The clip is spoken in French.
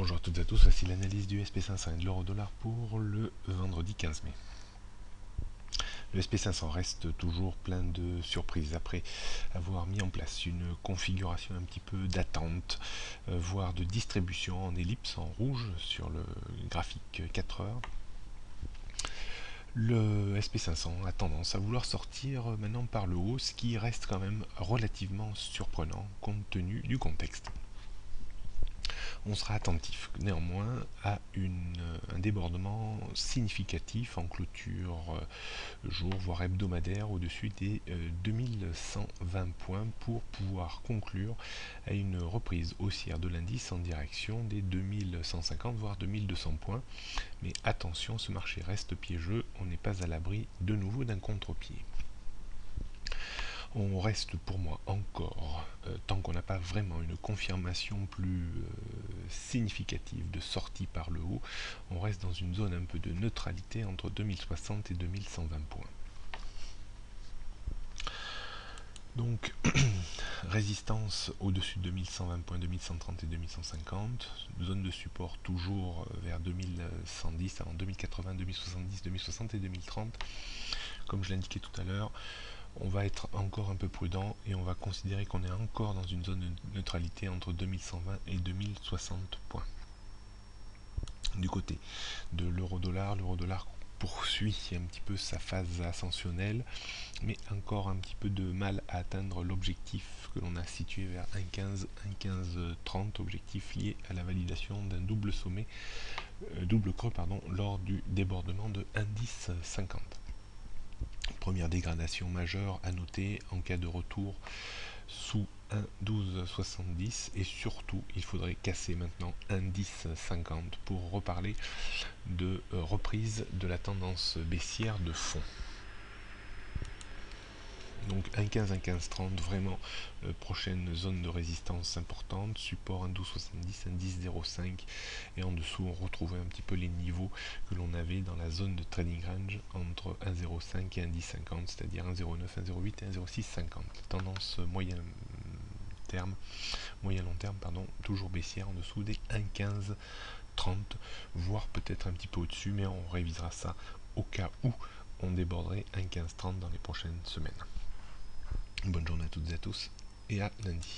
Bonjour à toutes et à tous, voici l'analyse du SP500 et de l'euro-dollar pour le vendredi 15 mai. Le SP500 reste toujours plein de surprises après avoir mis en place une configuration un petit peu d'attente, voire de distribution en ellipse en rouge sur le graphique 4 heures. Le SP500 a tendance à vouloir sortir maintenant par le haut, ce qui reste quand même relativement surprenant compte tenu du contexte. On sera attentif néanmoins à un débordement significatif en clôture jour, voire hebdomadaire, au-dessus des 2120 points pour pouvoir conclure à une reprise haussière de l'indice en direction des 2150 voire 2200 points. Mais attention, ce marché reste piégeux, on n'est pas à l'abri de nouveau d'un contre-pied. On reste pour moi encore, tant qu'on n'a pas vraiment une confirmation plus significative de sortie par le haut, on reste dans une zone un peu de neutralité entre 2060 et 2120 points. Donc, résistance au-dessus de 2120 points, 2130 et 2150, zone de support toujours vers 2110, avant 2080, 2070, 2060 et 2030. Comme je l'indiquais tout à l'heure, on va être encore un peu prudent et on va considérer qu'on est encore dans une zone de neutralité entre 2120 et 2060 points. Du côté de l'euro-dollar poursuit un petit peu sa phase ascensionnelle, mais encore un petit peu de mal à atteindre l'objectif que l'on a situé vers 1,15, 1,1530, objectif lié à la validation d'un double sommet, double creux lors du débordement de 1,1050. Première dégradation majeure à noter en cas de retour sous 1,1270 et surtout il faudrait casser maintenant 1,1050 pour reparler de reprise de la tendance baissière de fond. Donc 1,15, 1,1530, vraiment prochaine zone de résistance importante, support 1,1270, 1,1005 et en dessous on retrouvait un petit peu les niveaux que l'on avait dans la zone de trading range entre 1,05 et 1,1050, c'est-à-dire 1,09, 1,08 et 1,0650. Tendance moyen long terme, toujours baissière en dessous des 1,1530, voire peut-être un petit peu au-dessus, mais on révisera ça au cas où on déborderait 1,1530 dans les prochaines semaines. Bonne journée à toutes et à tous et à lundi.